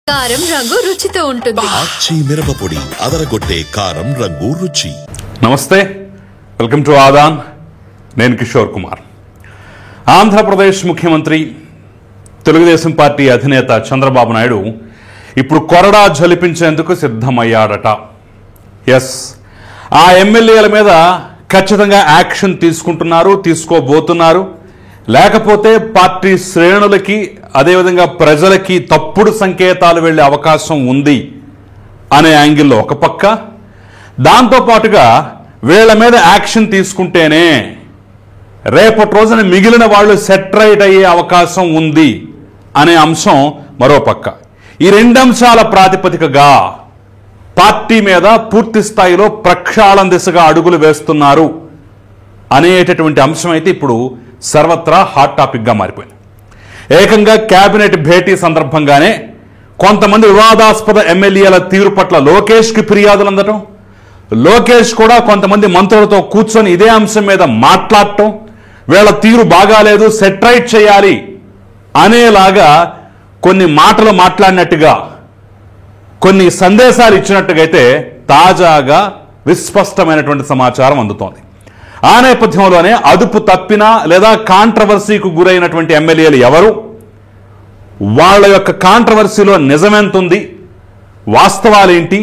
కారం రంగు రుచితో ఉంటుంది. ఆచి మిరపపొడి అదరగొట్టే కారం రంగు రుచి. నమస్తే, వెల్కమ్ టు ఆదాన్. నేను కిషోర్ కుమార్. ఆంధ్రప్రదేశ్ ముఖ్యమంత్రి తెలుగుదేశం పార్టీ అధినేత చంద్రబాబు నాయుడు ఇప్పుడు కొరడా జలిపించేందుకు సిద్ధమయ్యాడట. ఎస్, ఆ ఎమ్మెల్యేల మీద ఖచ్చితంగా యాక్షన్ తీసుకుంటున్నారు, తీసుకోబోతున్నారు. లేకపోతే పార్టీ శ్రేణులకి అదేవిధంగా ప్రజలకి తప్పుడు సంకేతాలు వెళ్లే అవకాశం ఉంది అనే యాంగిల్లో ఒక పక్క, దాంతోపాటుగా వీళ్ళ మీద యాక్షన్ తీసుకుంటేనే రేపటి రోజున మిగిలిన వాళ్ళు సెట్ రైట్ అయ్యే అవకాశం ఉంది అనే అంశం మరో పక్క. ఈ రెండు అంశాల ప్రాతిపదికగా పార్టీ మీద పూర్తి స్థాయిలో ప్రక్షాళన దిశగా అడుగులు వేస్తున్నారు అనేటటువంటి అంశం అయితే ఇప్పుడు సర్వత్రా హాట్ టాపిక్గా మారిపోయింది. ఏకంగా కేబినెట్ భేటీ సందర్భంగానే కొంతమంది వివాదాస్పద ఎమ్మెల్యేల తీరు పట్ల లోకేష్కి ఫిర్యాదులు అందటం, లోకేష్ కూడా కొంతమంది మంత్రులతో కూర్చొని ఇదే అంశం మీద మాట్లాడటం, వీళ్ళ తీరు బాగాలేదు, సెట్ రైట్ చేయాలి అనేలాగా కొన్ని మాటలు మాట్లాడినట్టుగా, కొన్ని సందేశాలు ఇచ్చినట్టుగా అయితే తాజాగా విస్పష్టమైనటువంటి సమాచారం అందుతోంది. ఆ నేపథ్యంలోనే అదుపు తప్పిన లేదా కాంట్రవర్సీకి గురైనటువంటి ఎమ్మెల్యేలు ఎవరు, వాళ్ళ యొక్క కాంట్రవర్సీలో నిజమెంతుంది, వాస్తవాలేంటి,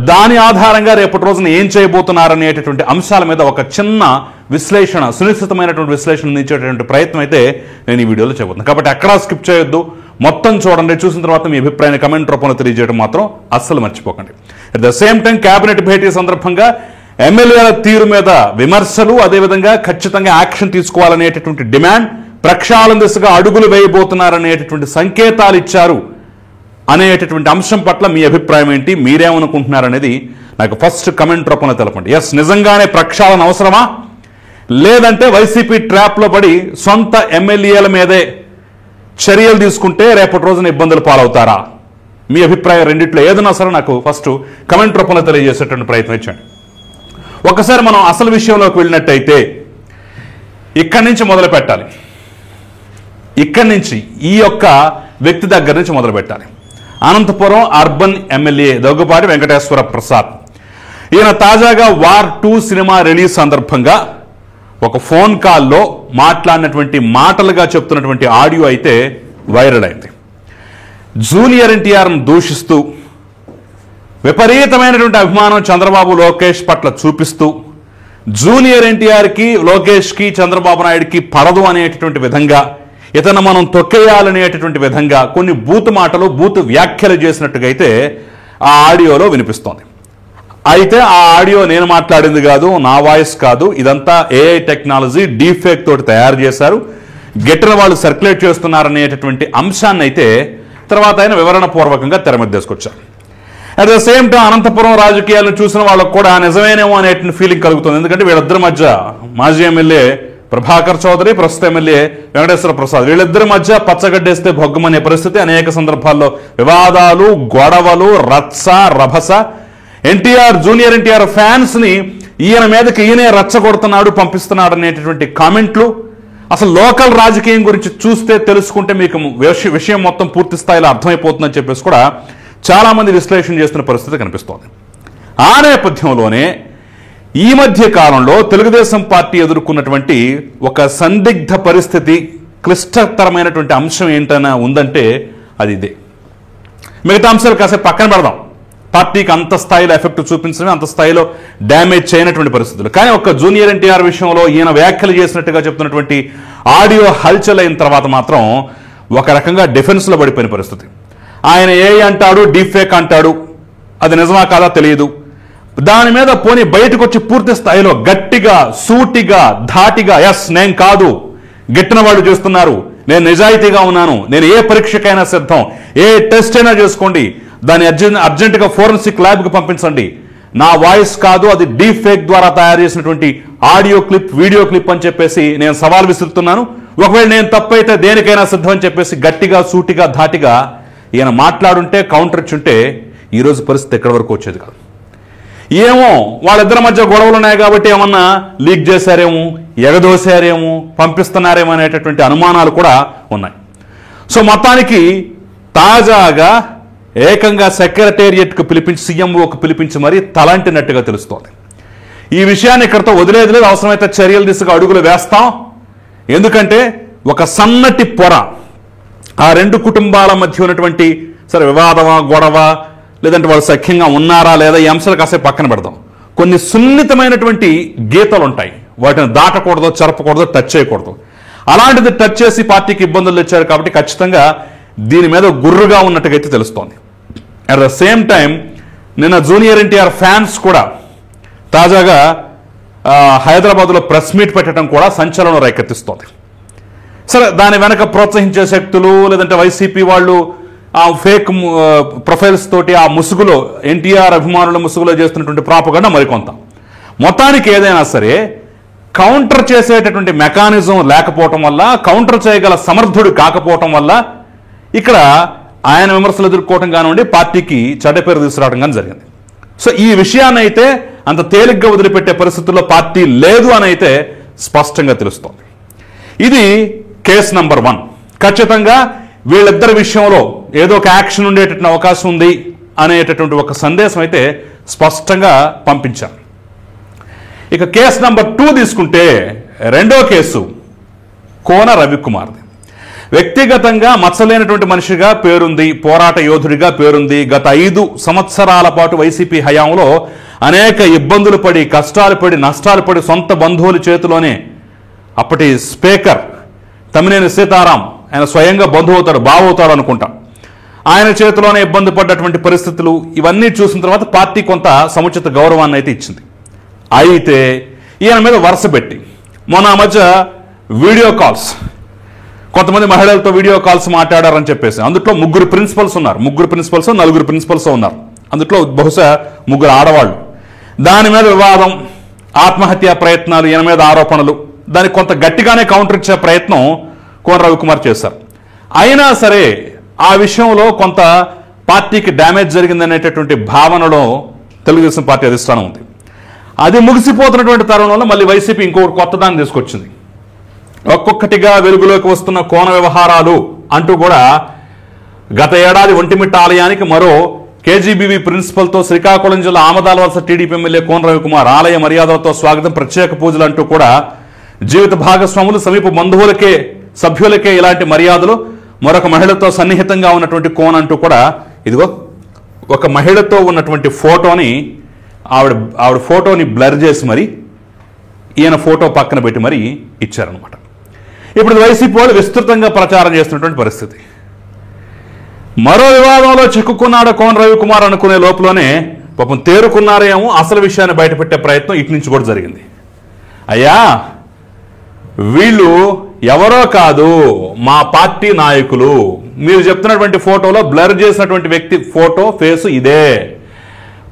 దాని ఆధారంగా రేపటి రోజున ఏం చేయబోతున్నారనేటటువంటి అంశాల మీద ఒక చిన్న విశ్లేషణ, సునిశ్చితమైనటువంటి విశ్లేషణ ఇచ్చేటటువంటి ప్రయత్నం అయితే నేను ఈ వీడియోలో చేయబోతున్నాను. కాబట్టి ఎక్కడా స్కిప్ చేయొద్దు, మొత్తం చూడండి. చూసిన తర్వాత మీ అభిప్రాయాన్ని కమెంట్ రూపంలో తెలియజేయడం మాత్రం అస్సలు మర్చిపోకండి. At the same time cabinet భేటీ సందర్భంగా ఎమ్మెల్యేల తీరు మీద విమర్శలు, అదేవిధంగా ఖచ్చితంగా యాక్షన్ తీసుకోవాలనేటటువంటి డిమాండ్, ప్రక్షాళన దిశగా అడుగులు వేయబోతున్నారనేటటువంటి సంకేతాలు ఇచ్చారు అనేటటువంటి అంశం పట్ల మీ అభిప్రాయం ఏంటి, మీరేమనుకుంటున్నారనేది నాకు ఫస్ట్ కమెంట్ రూపంలో తెలపండి. ఎస్, నిజంగానే ప్రక్షాళన అవసరమా, లేదంటే వైసీపీ ట్రాప్లో పడి సొంత ఎమ్మెల్యేల మీదే చర్యలు తీసుకుంటే రేపటి రోజున ఇబ్బందులు పాలవుతారా? మీ అభిప్రాయం రెండిట్లో ఏదైనా సరే నాకు ఫస్ట్ కమెంట్ రూపంలో తెలియజేసేటువంటి ప్రయత్నం ఇచ్చండి. ఒకసారి మనం అసలు విషయంలోకి వెళ్ళినట్టయితే ఇక్కడి నుంచి మొదలు పెట్టాలి. ఇక్కడి నుంచి ఈ యొక్క వ్యక్తి దగ్గర నుంచి మొదలు పెట్టాలి. Anantapuram urban MLA Daggubati Venkateswara Prasad. ఈయన తాజాగా వార్ 2 సినిమా రిలీజ్ సందర్భంగా ఒక ఫోన్ కాల్లో మాట్లాడినటువంటి మాటలుగా చెప్తున్నటువంటి ఆడియో అయితే వైరల్ అయింది. జూనియర్ ఎన్టీఆర్ను దూషిస్తూ, విపరీతమైనటువంటి అభిమానం చంద్రబాబు లోకేష్ పట్ల చూపిస్తూ, జూనియర్ ఎన్టీఆర్కి లోకేష్కి చంద్రబాబు నాయుడికి పడదు అనేటటువంటి విధంగా, ఇతను మనం తొక్కేయాలనేటటువంటి విధంగా కొన్ని బూతు మాటలు, బూతు వ్యాఖ్యలు చేసినట్టుగా అయితే ఆ ఆడియోలో వినిపిస్తోంది. అయితే ఆ ఆడియో నేను మాట్లాడింది కాదు, నా వాయిస్ కాదు, ఇదంతా ఏఐ టెక్నాలజీ డీఫేక్ తోటి తయారు చేశారు, గెట్టిన వాళ్ళు సర్క్యులేట్ చేస్తున్నారనేటటువంటి అంశాన్ని అయితే తర్వాత ఆయన వివరణ పూర్వకంగా తెర మీద తీసుకొచ్చారు. At the same time Anantapuram రాజకీయాలను చూసిన వాళ్ళకు కూడా నిజమేనేమో అనేటువంటి ఫీలింగ్ కలుగుతుంది. ఎందుకంటే వీళ్ళిద్దరి మధ్య మాజీ ఎమ్మెల్యే ప్రభాకర్ చౌదరి, ప్రస్తుత ఎమ్మెల్యే వెంకటేశ్వర ప్రసాద్, వీళ్ళిద్దరి మధ్య పచ్చగడ్డేస్తే భొగ్గమనే పరిస్థితి, అనేక సందర్భాల్లో వివాదాలు, గొడవలు, రచ్చ రభస. ఎన్టీఆర్, జూనియర్ ఎన్టీఆర్ ఫ్యాన్స్ ని ఈయన మీదకి ఈయనే రచ్చగొడుతున్నాడు, పంపిస్తున్నాడు అనేటటువంటి కామెంట్లు. అసలు లోకల్ రాజకీయం గురించి చూస్తే, తెలుసుకుంటే మీకు విషయం మొత్తం పూర్తి స్థాయిలో అర్థమైపోతుందని చెప్పేసి కూడా చాలా మంది విశ్లేషణ చేస్తున్న పరిస్థితి కనిపిస్తోంది. ఆ నేపథ్యంలోనే ఈ మధ్య కాలంలో తెలుగుదేశం పార్టీ ఎదుర్కొన్నటువంటి ఒక సందిగ్ధ పరిస్థితి, క్లిష్టతరమైనటువంటి అంశం ఏంటన్నా ఉందంటే అది ఇదే. మిగతా అంశాలు కాసేపు పక్కన పెడదాం. పార్టీకి అంత స్థాయిలో ఎఫెక్ట్ చూపించడమే, అంత స్థాయిలో డ్యామేజ్ చేయనటువంటి పరిస్థితులు. కానీ ఒక జూనియర్ ఎన్టీఆర్ విషయంలో ఈయన వ్యాఖ్యలు చేసినట్టుగా చెప్తున్నటువంటి ఆడియో హల్చల్ అయిన తర్వాత మాత్రం ఒక రకంగా డిఫెన్స్లో పడిపోయిన పరిస్థితి. ఆయన ఏ అంటాడు, డీఫేక్ అంటాడు, అది నిజమా కాదా తెలియదు. దాని మీద పోనీ బయటకు వచ్చి పూర్తి స్థాయిలో గట్టిగా, సూటిగా, ధాటిగా, ఎస్ నేను కాదు, గిట్టిన వాళ్ళు చేస్తున్నారు, నేను నిజాయితీగా ఉన్నాను, నేను ఏ పరీక్షకైనా సిద్ధం, ఏ టెస్ట్ అయినా చేసుకోండి, దాన్ని అర్జెంటుగా ఫోరెన్సిక్ ల్యాబ్కి పంపించండి, నా వాయిస్ కాదు, అది డీఫేక్ ద్వారా తయారు చేసినటువంటి ఆడియో క్లిప్, వీడియో క్లిప్ అని చెప్పేసి నేను సవాల్ విసురుతున్నాను, ఒకవేళ నేను తప్పైతే దేనికైనా సిద్ధం అని చెప్పేసి గట్టిగా, సూటిగా, ధాటిగా ఈయన మాట్లాడుంటే, కౌంటర్ ఇచ్చుంటే ఈరోజు పరిస్థితి ఎక్కడి వరకు వచ్చేది కాదు. ఏమో వాళ్ళిద్దరి మధ్య గొడవలు ఉన్నాయి కాబట్టి ఏమన్నా లీక్ చేశారేమో, ఎగదోశారేమో, పంపిస్తున్నారేమో అనేటటువంటి అనుమానాలు కూడా ఉన్నాయి. సో మొత్తానికి తాజాగా ఏకంగా సెక్రటేరియట్కు పిలిపించి సీఎంఓకు పిలిపించి మరీ తలంటినట్టుగా తెలుస్తోంది. ఈ విషయాన్ని ఇక్కడితో వదిలేదు లేదు, అవసరమైతే చర్యల దిశగా అడుగులు వేస్తాం. ఎందుకంటే ఒక సన్నటి పొర ఆ రెండు కుటుంబాల మధ్య ఉన్నటువంటి సరే వివాదమా గొడవ లేదంటే వాళ్ళు సఖ్యంగా ఉన్నారా లేదా ఈ అంశాలు కాసేపు పక్కన పెడదాం. కొన్ని సున్నితమైనటువంటి గీతలు ఉంటాయి, వాటిని దాటకూడదు, చెరపకూడదు, టచ్ చేయకూడదు. అలాంటిది టచ్ చేసి పార్టీకి ఇబ్బందులు తెచ్చారు కాబట్టి ఖచ్చితంగా దీని మీద గుర్రుగా ఉన్నట్టుగా తెలుస్తోంది. అట్ ద సేమ్ టైం నిన్న జూనియర్ ఎన్టీఆర్ ఫ్యాన్స్ కూడా తాజాగా హైదరాబాద్లో ప్రెస్ మీట్ పెట్టడం కూడా సంచలనం రేకెత్తిస్తోంది. సరే దాని వెనక ప్రోత్సహించే శక్తులు లేదంటే వైసీపీ వాళ్ళు ఆ ఫేక్ ప్రొఫైల్స్ తోటి ఆ ముసుగులో ఎన్టీఆర్ అభిమానుల ముసుగులో చేస్తున్నటువంటి ప్రాపగండ మరికొంత. మొత్తానికి ఏదైనా సరే కౌంటర్ చేసేటటువంటి మెకానిజం లేకపోవటం వల్ల, కౌంటర్ చేయగల సమర్థుడు కాకపోవటం వల్ల ఇక్కడ ఆయన విమర్శలు ఎదుర్కోవటం కానివ్వండి, పార్టీకి చెడ్డ పేరు తీసుకురావడం కానీ జరిగింది. సో ఈ విషయాన్ని అయితే అంత తేలిగ్గా వదిలిపెట్టే పరిస్థితుల్లో పార్టీ లేదు అని అయితే స్పష్టంగా తెలుస్తోంది. ఇది కేసు నంబర్ 1. ఖచ్చితంగా వీళ్ళిద్దరి విషయంలో ఏదో ఒక యాక్షన్ ఉండేటటువంటి అవకాశం ఉంది అనేటటువంటి ఒక సందేశం అయితే స్పష్టంగా పంపించారు. ఇక కేసు నంబర్ 2 తీసుకుంటే రెండో కేసు కోన రవికుమార్ది. వ్యక్తిగతంగా మచ్చలేనటువంటి మనిషిగా పేరుంది, పోరాట యోధుడిగా పేరుంది. గత 5 సంవత్సరాల పాటు వైసీపీ హయాంలో అనేక ఇబ్బందులు పడి, కష్టాలు పడి, నష్టాలు పడి, సొంత బంధువుల చేతిలోనే అప్పటి స్పీకర్ తమ్మినేని సీతారాం, ఆయన స్వయంగా బంధువు అవుతాడు, బావవుతాడు అనుకుంటా, ఆయన చేతిలోనే ఇబ్బంది పడ్డటువంటి పరిస్థితులు ఇవన్నీ చూసిన తర్వాత పార్టీ కొంత సముచిత గౌరవాన్ని అయితే ఇచ్చింది. అయితే ఈయన మీద వరుస పెట్టి మొన్న మధ్య వీడియో కాల్స్, కొంతమంది మహిళలతో వీడియో కాల్స్ మాట్లాడారని చెప్పేసి అందులో 3 ప్రిన్సిపల్స్ ఉన్నారు, 3 ప్రిన్సిపల్స్ 4 ప్రిన్సిపల్స్ ఉన్నారు, అందులో బహుశా 3 ఆడవాళ్ళు. దాని మీద వివాదం, ఆత్మహత్యా ప్రయత్నాలు, ఈయన మీద ఆరోపణలు, దానికి కొంత గట్టిగానే కౌంటర్ ఇచ్చే ప్రయత్నం కోన రవికుమార్ చేశారు. అయినా సరే ఆ విషయంలో కొంత పార్టీకి డ్యామేజ్ జరిగిందనేటటువంటి భావనలో తెలుగుదేశం పార్టీ అధిష్టానం ఉంది. అది ముగిసిపోతున్నటువంటి తరుణంలో మళ్ళీ వైసీపీ ఇంకొకటి కొత్త దాన్ని తీసుకొచ్చింది. ఒక్కొక్కటిగా వెలుగులోకి వస్తున్న కోన వ్యవహారాలు అంటూ కూడా గత ఏడాది ఒంటిమిట్ట ఆలయానికి మరో కేజీబీవీ ప్రిన్సిపల్తో శ్రీకాకుళం జిల్లా ఆమదాల వలస టీడీపీ ఎమ్మెల్యే కోన రవికుమార్ ఆలయ మర్యాదలతో స్వాగతం, ప్రత్యేక పూజలు అంటూ కూడా జీవిత భాగస్వాములు, సమీప బంధువులకే, సభ్యులకే ఇలాంటి మర్యాదలు, మరొక మహిళతో సన్నిహితంగా ఉన్నటువంటి కోన అంటూ కూడా ఇదిగో ఒక మహిళతో ఉన్నటువంటి ఫోటోని ఆవిడ ఫోటోని బ్లర్ చేసి మరి ఈయన ఫోటో పక్కన పెట్టి మరి ఇచ్చారనమాట. ఇప్పుడు వైసీపీ వాళ్ళు విస్తృతంగా ప్రచారం చేస్తున్నటువంటి పరిస్థితి. మరో వివాదంలో చిక్కుకున్నాడు కోన రవికుమార్ అనుకునే లోపలనే పాపం తేరుకున్నారేమో అసలు విషయాన్ని బయటపెట్టే ప్రయత్నం ఇటు నుంచి కూడా జరిగింది. అయ్యా వీళ్ళు ఎవరో కాదు, మా పార్టీ నాయకులు. మీరు చెప్తున్నటువంటి ఫోటోలో బ్లర్ చేసినటువంటి వ్యక్తి ఫోటో ఫేసు ఇదే.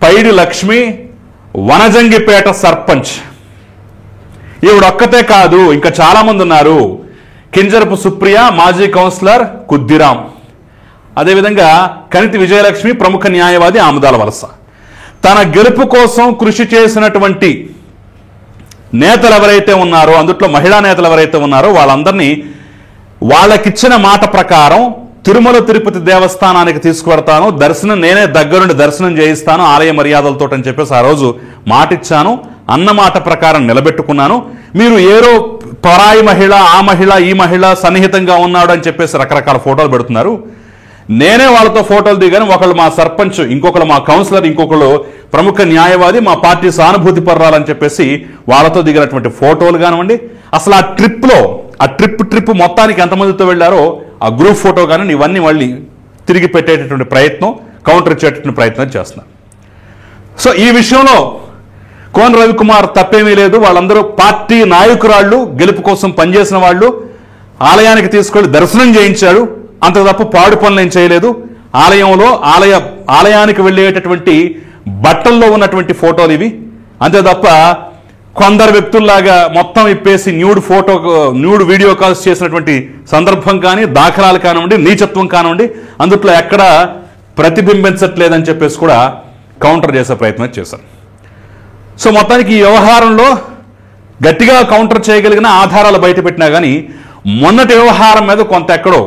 పైడి లక్ష్మి, వనజంగిపేట సర్పంచ్. ఈవిడొక్కతే కాదు, ఇంకా చాలా మంది ఉన్నారు. కింజరపు సుప్రియ, మాజీ కౌన్సిలర్ కుద్దిరాం, అదేవిధంగా కనితి విజయలక్ష్మి, ప్రముఖ న్యాయవాది, ఆమదాల వలస. తన గెలుపు కోసం కృషి చేసినటువంటి నేతలు ఎవరైతే ఉన్నారో, అందుట్లో మహిళా నేతలు ఎవరైతే ఉన్నారో వాళ్ళందరినీ వాళ్ళకిచ్చిన మాట ప్రకారం తిరుమల తిరుపతి దేవస్థానానికి తీసుకువెడతాను, దర్శనం నేనే దగ్గరుండి దర్శనం చేయిస్తాను ఆలయ మర్యాదలతో అని చెప్పేసి ఆ రోజు మాటిచ్చాను, అన్న మాట ప్రకారం నిలబెట్టుకున్నాను. మీరు ఏరో పరాయి మహిళ, ఆ మహిళ, ఈ మహిళ సన్నిహితంగా ఉన్నాడు అని చెప్పేసి రకరకాల ఫోటోలు పెడుతున్నారు. నేనే వాళ్ళతో ఫోటోలు దిగాను. ఒకళ్ళు మా సర్పంచ్, ఇంకొకళ్ళు మా కౌన్సిలర్, ఇంకొకళ్ళు ప్రముఖ న్యాయవాది, మా పార్టీ సానుభూతి పర్రాలని చెప్పేసి వాళ్ళతో దిగినటువంటి ఫోటోలు కానివ్వండి, అసలు ఆ ట్రిప్ మొత్తానికి ఎంతమందితో వెళ్ళారో ఆ గ్రూప్ ఫోటో కానీ ఇవన్నీ మళ్ళీ తిరిగి పెట్టేటటువంటి ప్రయత్నం, కౌంటర్ ఇచ్చేటటువంటి ప్రయత్నం చేస్తున్నారు. సో ఈ విషయంలో కోన రవికుమార్ తప్పేమీ లేదు. వాళ్ళందరూ పార్టీ నాయకురాళ్ళు, గెలుపు కోసం పనిచేసిన వాళ్ళు. ఆలయానికి తీసుకెళ్లి దర్శనం చేయించాడు, అంత తప్ప పాడు పనులు ఏం చేయలేదు. ఆలయానికి వెళ్ళేటటువంటి బట్టల్లో ఉన్నటువంటి ఫోటోలు ఇవి, అంతే తప్ప కొందరు వ్యక్తుల్లాగా మొత్తం ఇప్పేసి న్యూడ్ వీడియో కాల్స్ చేసినటువంటి సందర్భం కానీ, దాఖలాలు కానివ్వండి, నీచత్వం కానివ్వండి, అందుట్లో ఎక్కడ ప్రతిబింబించట్లేదని చెప్పేసి కూడా కౌంటర్ చేసే ప్రయత్నం చేశారు. సో మొత్తానికి ఈ వ్యవహారంలో గట్టిగా కౌంటర్ చేయగలిగిన ఆధారాలు బయటపెట్టినా కానీ మొన్నటి వ్యవహారం మీద కొంత ఎక్కడో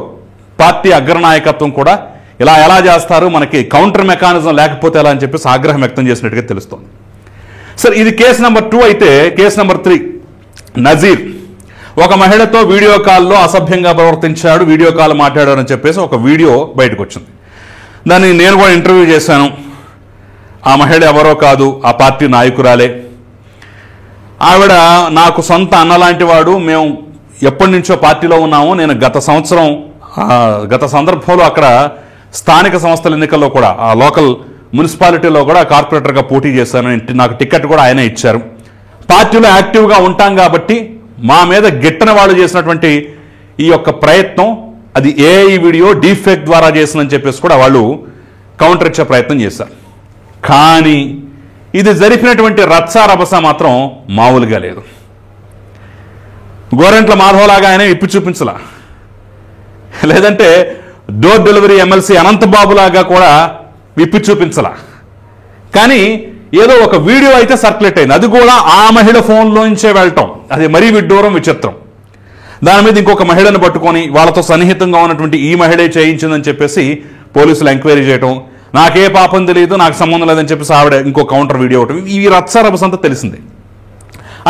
పార్టీ అగ్రనాయకత్వం కూడా ఇలా ఎలా చేస్తారు, మనకి కౌంటర్ మెకానిజం లేకపోతే ఎలా అని చెప్పేసి ఆగ్రహం వ్యక్తం చేసినట్టుగా తెలుస్తోంది. సరే, ఇది కేసు నెంబర్ 2 అయితే కేసు నెంబర్ 3 నజీర్ ఒక మహిళతో వీడియో కాల్లో అసభ్యంగా ప్రవర్తించాడు, వీడియో కాల్ మాట్లాడాడు అని చెప్పేసి ఒక వీడియో బయటకు వచ్చింది. దాన్ని నేను కూడా ఇంటర్వ్యూ చేశాను. ఆ మహిళ ఎవరో కాదు, ఆ పార్టీ నాయకురాలే. ఆవిడ నాకు సొంత అన్నలాంటి వాడు, మేము ఎప్పటి నుంచో పార్టీలో ఉన్నాము. నేను గత సందర్భంలో అక్కడ స్థానిక సంస్థల ఎన్నికల్లో కూడా ఆ లోకల్ మున్సిపాలిటీలో కూడా కార్పొరేటర్గా పోటీ చేశాను. నాకు టికెట్ కూడా ఆయనే ఇచ్చారు. పార్టీలో యాక్టివ్గా ఉంటాం కాబట్టి మా మీద గిట్టని వాళ్ళు చేసినటువంటి ఈ యొక్క ప్రయత్నం అది ఏఐ వీడియో డీఫేక్ ద్వారా చేసిందని చెప్పేసి కూడా వాళ్ళు కౌంటర్ ఇచ్చే ప్రయత్నం చేశారు. కానీ ఇది జరిపినటువంటి రచ్చ మాత్రం మామూలుగా లేదు. గోరెంట్ల మాధవలాగా ఆయన ఇప్పి చూపించలా, లేదంటే డోర్ డెలివరీ ఎమ్మెల్సీ అనంతబాబులాగా కూడా విప్పి చూపించలా. కానీ ఏదో ఒక వీడియో అయితే సర్క్యులేట్ అయింది, అది కూడా ఆ మహిళ ఫోన్లోంచే వెళ్ళటం, అది మరీ విడ్డూరం, విచిత్రం. దాని మీద ఇంకొక మహిళను పట్టుకొని వాళ్ళతో సన్నిహితంగా ఉన్నటువంటి ఈ మహిళే చేయించిందని చెప్పేసి పోలీసులు ఎంక్వైరీ చేయటం, నాకే పాపం తెలియదు, నాకు సంబంధం లేదని చెప్పేసి ఆవిడ ఇంకో కౌంటర్ వీడియో అవటం, ఈ రచ్చరభసంతా తెలిసింది.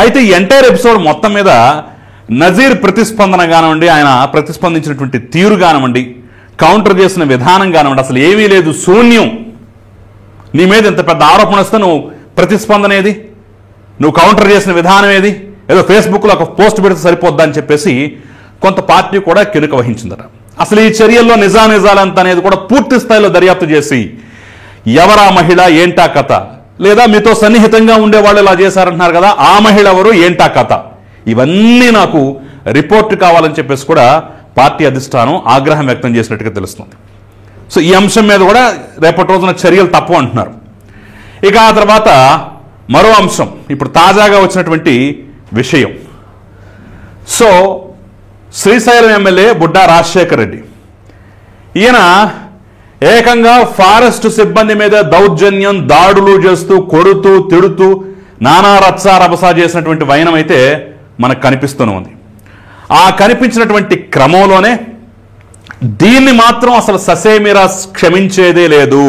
అయితే ఈ ఎంటైర్ ఎపిసోడ్ మొత్తం మీద నజీర్ ప్రతిస్పందన కానివ్వండి, ఆయన ప్రతిస్పందించినటువంటి తీరు కానివ్వండి, కౌంటర్ చేసిన విధానం కానివ్వండి, అసలు ఏమీ లేదు, శూన్యం. నీ మీద ఇంత పెద్ద ఆరోపణ వస్తే నువ్వు ప్రతిస్పందన ఏది, నువ్వు కౌంటర్ చేసిన విధానం ఏది, ఏదో ఫేస్బుక్లో ఒక పోస్ట్ పెడితే సరిపోద్దా అని చెప్పేసి కొంత పార్టీ కూడా కినుక వహించిందట. అసలు ఈ చర్యల్లో నిజానిజాలంత అనేది కూడా పూర్తి స్థాయిలో దర్యాప్తు చేసి ఎవరా మహిళ, ఏంటా కథ, లేదా మీతో సన్నిహితంగా ఉండేవాళ్ళు ఇలా చేశారంటున్నారు కదా, ఆ మహిళ ఎవరు, ఏంటా కథ, ఇవన్నీ నాకు రిపోర్ట్ కావాలని చెప్పేసి కూడా పార్టీ అధిష్టానం ఆగ్రహం వ్యక్తం చేసినట్టుగా తెలుస్తుంది. సో ఈ అంశం మీద కూడా రేపటి రోజున చర్యలు తప్పు అంటున్నారు. ఇక ఆ తర్వాత మరో అంశం, ఇప్పుడు తాజాగా వచ్చినటువంటి విషయం. సో శ్రీశైలం ఎమ్మెల్యే బుడ్డా రాజశేఖర్ రెడ్డి, ఈయన ఏకంగా ఫారెస్ట్ సిబ్బంది మీద దౌర్జన్యం, దాడులు చేస్తూ, కొడుతూ, తిడుతూ నానా రచ్చా చేసినటువంటి వైనం అయితే మనకు కనిపిస్తూనే ఉంది. ఆ కనిపించినటువంటి క్రమంలోనే దీన్ని మాత్రం అసలు ససేమిరా క్షమించేదే లేదు,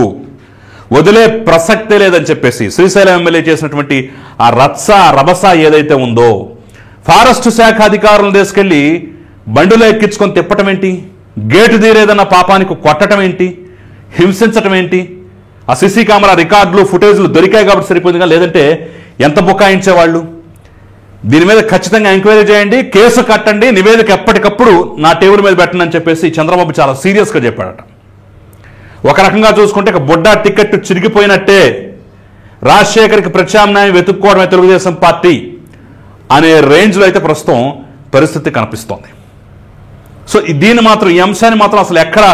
వదిలే ప్రసక్తే లేదని చెప్పేసి శ్రీశైలం ఎమ్మెల్యే చేసినటువంటి ఆ రభస ఏదైతే ఉందో, ఫారెస్ట్ శాఖ అధికారులను తీసుకెళ్లి బండిలో ఎక్కించుకొని తిప్పటం ఏంటి, గేటు తీరేదన్న పాపానికి కొట్టడం ఏంటి, హింసించటం ఏంటి, ఆ సీసీ కెమెరా రికార్డులు, ఫుటేజ్లు దొరికాయి కాబట్టి సరిపోయిందిగా, లేదంటే ఎంత బుకాయించేవాళ్ళు. దీని మీద ఖచ్చితంగా ఎంక్వైరీ చేయండి, కేసు కట్టండి, నివేదిక ఎప్పటికప్పుడు నా టేబుల్ మీద పెట్టండి అని చెప్పేసి చంద్రబాబు చాలా సీరియస్గా చెప్పాడట. ఒక రకంగా చూసుకుంటే ఇక బుడ్డా టికెట్ చిరిగిపోయినట్టే, రాజశేఖర్కి ప్రత్యామ్నాయం వెతుక్కోవడమే తెలుగుదేశం పార్టీ అనే రేంజ్లో అయితే ప్రస్తుతం పరిస్థితి కనిపిస్తోంది. సో దీన్ని మాత్రం, ఈ అంశాన్ని మాత్రం అసలు ఎక్కడ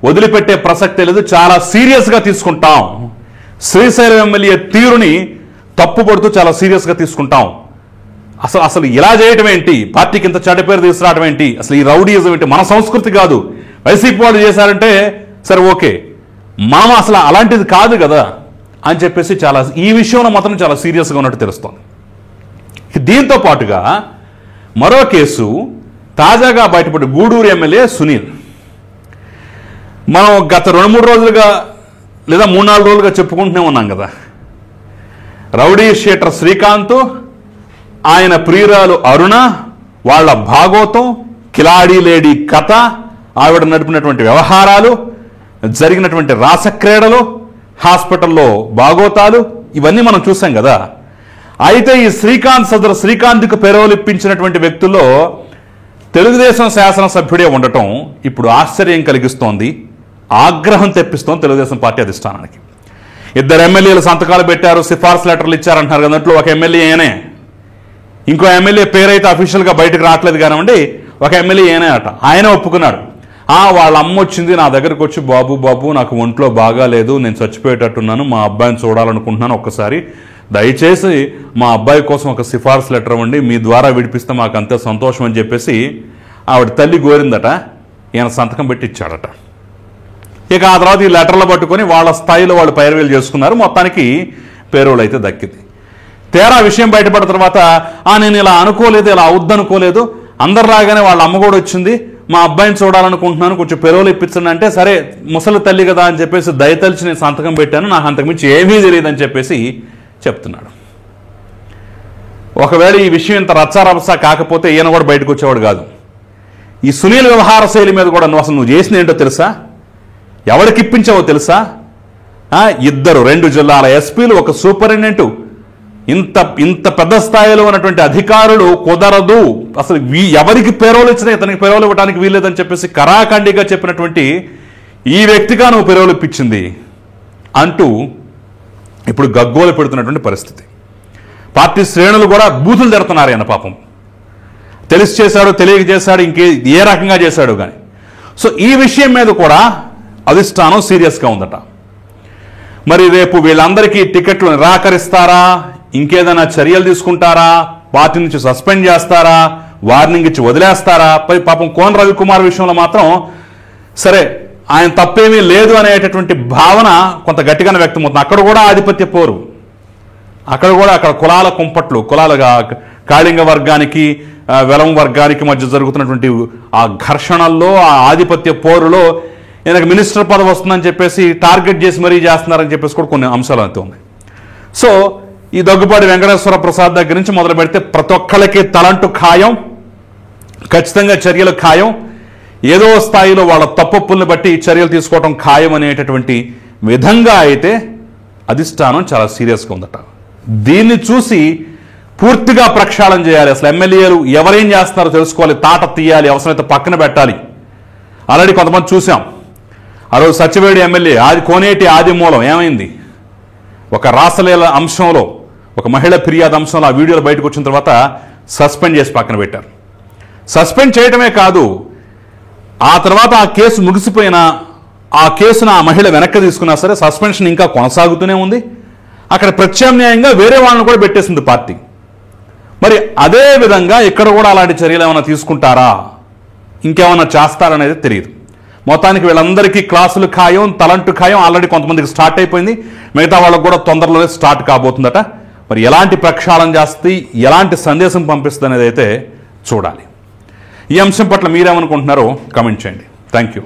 వదిలిపెట్టే ప్రసక్తే లేదు, చాలా సీరియస్గా తీసుకుంటాం. శ్రీశైలం ఎమ్మెల్యే తీరుని తప్పుపడుతూ చాలా సీరియస్గా తీసుకుంటాం. అసలు ఇలా చేయటం ఏంటి, పార్టీకి ఇంత చెడ్డ పేరు తీసుకురావడం ఏంటి, అసలు ఈ రౌడీయిజం ఏంటి, మన సంస్కృతి కాదు, వైసీపీ వాళ్ళు చేశారంటే సరే ఓకే, మనం అసలు అలాంటిది కాదు కదా అని చెప్పేసి చాలా ఈ విషయంలో మాత్రం చాలా సీరియస్గా ఉన్నట్టు తెలుస్తోంది. దీంతో పాటుగా మరో కేసు తాజాగా బయటపడి గూడూరు ఎమ్మెల్యే సునీల్. మనం గత 2-3 రోజులుగా లేదా 3-4 రోజులుగా చెప్పుకుంటూనే ఉన్నాం కదా, రౌడీ షీటర్ శ్రీకాంత్, ఆయన ప్రియురాలు అరుణ, వాళ్ళ భాగోతం, కిలాడీ లేడీ కథ, ఆవిడ నడిపినటువంటి వ్యవహారాలు, జరిగినటువంటి రాసక్రీడలు, హాస్పిటల్లో భాగోతాలు, ఇవన్నీ మనం చూసాం కదా. అయితే ఈ శ్రీకాంత్కు పెరోలిప్పించినటువంటి వ్యక్తుల్లో తెలుగుదేశం శాసనసభ్యుడే ఉండటం ఇప్పుడు ఆశ్చర్యం కలిగిస్తోంది, ఆగ్రహం తెప్పిస్తోంది తెలుగుదేశం పార్టీ అధిష్టానానికి. 2 ఎమ్మెల్యేలు సంతకాలు పెట్టారు, సిఫార్సు లెటర్లు ఇచ్చారంటున్నారు కదా, దాంట్లో ఒక ఎమ్మెల్యే ఏనే, ఇంకో ఎమ్మెల్యే పేరైతే అఫీషియల్గా బయటకు రావట్లేదు కానివ్వండి, ఒక ఎమ్మెల్యే ఏనే అట, ఆయన ఒప్పుకున్నాడు. వాళ్ళ అమ్మ వచ్చింది నా దగ్గరకు వచ్చి, బాబు నాకు ఒంట్లో బాగా లేదు, నేను చచ్చిపోయేటట్టున్నాను, మా అబ్బాయిని చూడాలనుకుంటున్నాను, ఒక్కసారి దయచేసి మా అబ్బాయి కోసం ఒక సిఫార్సు లెటర్ ఇవ్వండి, మీ ద్వారా విడిపిస్తే మాకు అంతే సంతోషం అని చెప్పేసి ఆవిడ తల్లి కోరిందట, ఈయన సంతకం పెట్టి ఇచ్చాడట. ఇక ఆ తర్వాత ఈ లెటర్లు పట్టుకొని వాళ్ళ స్థాయిలో వాళ్ళు పైరవీలు చేసుకున్నారు, మొత్తానికి పేరోళ్ళు అయితే దక్కింది. తేరా విషయం బయటపడిన తర్వాత నేను ఇలా అనుకోలేదు, ఇలా అవుద్దనుకోలేదు, అందరిలాగానే వాళ్ళ అమ్మ కూడా వచ్చింది, మా అబ్బాయిని చూడాలనుకుంటున్నాను, కొంచెం పెరోలు ఇప్పించండి అంటే, సరే ముసలి తల్లి కదా అని చెప్పేసి దయతలిచి నేను సంతకం పెట్టాను, నాకు అంతకుమించి ఏమీ తెలియదని చెప్పేసి చెప్తున్నాడు. ఒకవేళ ఈ విషయం ఇంత రచ్చారభస కాకపోతే ఈయన కూడా బయటకు వచ్చేవాడు కాదు. ఈ సునీల్ వ్యవహార శైలి మీద కూడా నువ్వు అసలు నువ్వు చేసింది ఏంటో తెలుసా, ఎవరికి ఇప్పించావో తెలుసా? 2 జిల్లాల ఎస్పీలు, ఒక సూపరింటెండెంట్, ఇంత పెద్ద స్థాయిలో ఉన్నటువంటి అధికారులు కుదరదు, అసలు ఎవరికి పేరోలు ఇచ్చినా ఇతనికి పేరోలు ఇవ్వడానికి వీల్లేదని చెప్పేసి కరాఖండిగా చెప్పినటువంటి ఈ వ్యక్తిగా నువ్వు పేరోలు ఇప్పించింది అంటూ ఇప్పుడు గగ్గోలు పెడుతున్నటువంటి పరిస్థితి. పార్టీ శ్రేణులు కూడా బూతులు తిడుతున్నారు ఆయన. పాపం తెలిసి చేశాడు, తెలియక చేశాడు, ఏ రకంగా చేశాడు కానీ. సో ఈ విషయం మీద కూడా అధిష్టానం సీరియస్గా ఉందట. మరి రేపు వీళ్ళందరికీ టికెట్లు నిరాకరిస్తారా, ఇంకేదైనా చర్యలు తీసుకుంటారా, పార్టీ నుంచి సస్పెండ్ చేస్తారా, వార్నింగ్ ఇచ్చి వదిలేస్తారా? పాపం కోన రవికుమార్ విషయంలో మాత్రం సరే ఆయన తప్పేమీ లేదు అనేటటువంటి భావన కొంత గట్టిగానే వ్యక్తమవుతుంది. అక్కడ కూడా ఆధిపత్య పోరు, అక్కడ కులాల కుంపట్లు, కులాలుగా కాళింగ వర్గానికి వెలం వర్గానికి మధ్య జరుగుతున్నటువంటి ఆ ఘర్షణల్లో, ఆ ఆధిపత్య పోరులో ఈయనకు మినిస్టర్ పదవి వస్తుందని చెప్పేసి టార్గెట్ చేసి మరీ చేస్తున్నారని చెప్పేసి కూడా కొన్ని అంశాలు అయితే ఉన్నాయి. సో ఈ దగ్గుబాటి వెంకటేశ్వర ప్రసాద్ దగ్గర నుంచి మొదలు పెడితే ప్రతి ఒక్కళ్ళకి తలంటు ఖాయం, ఖచ్చితంగా చర్యలు ఖాయం, ఏదో స్థాయిలో వాళ్ళ తప్పుల్ని బట్టి చర్యలు తీసుకోవడం ఖాయం అనేటటువంటి విధంగా అయితే అధిష్టానం చాలా సీరియస్గా ఉందట. దీన్ని చూసి పూర్తిగా ప్రక్షాళన చేయాలి. అసలు ఎమ్మెల్యేలు ఎవరేం చేస్తున్నారో తెలుసుకోవాలి, తాట తీయాలి, అవసరమైతే పక్కన పెట్టాలి. ఆల్రెడీ కొంతమంది చూసాం. ఆ రోజు సత్యవేడి ఎమ్మెల్యే కోనేటి ఆదిమూలం ఏమైంది, ఒక రాసలీల అంశంలో, ఒక మహిళ ఫిర్యాదు అంశంలో ఆ వీడియోలు బయటకు వచ్చిన తర్వాత సస్పెండ్ చేసి పక్కన పెట్టారు. సస్పెండ్ చేయటమే కాదు, ఆ తర్వాత ఆ కేసు ముగిసిపోయినా ఆ కేసును ఆ మహిళ వెనక్కి తీసుకున్నా సరే సస్పెన్షన్ ఇంకా కొనసాగుతూనే ఉంది. అక్కడ ప్రత్యామ్నాయంగా వేరే వాళ్ళని కూడా పెట్టేసింది పార్టీ. మరి అదే విధంగా ఇక్కడ కూడా అలాంటి చర్యలు ఏమైనా తీసుకుంటారా, ఇంకేమైనా చేస్తారనేది తెలియదు. మొత్తానికి వీళ్ళందరికీ క్లాసులు ఖాయం, తలంటు ఖాయం. ఆల్రెడీ కొంతమందికి స్టార్ట్ అయిపోయింది, మిగతా వాళ్ళకు కూడా తొందరలోనే స్టార్ట్ కాబోతుందట. మరి ఎలాంటి ప్రక్షాళన చేస్తుంది, ఎలాంటి సందేశం పంపిస్తుంది అనేది అయితే చూడాలి. ఈ అంశం పట్ల మీరేమనుకుంటున్నారో కామెంట్ చేయండి. Thank you.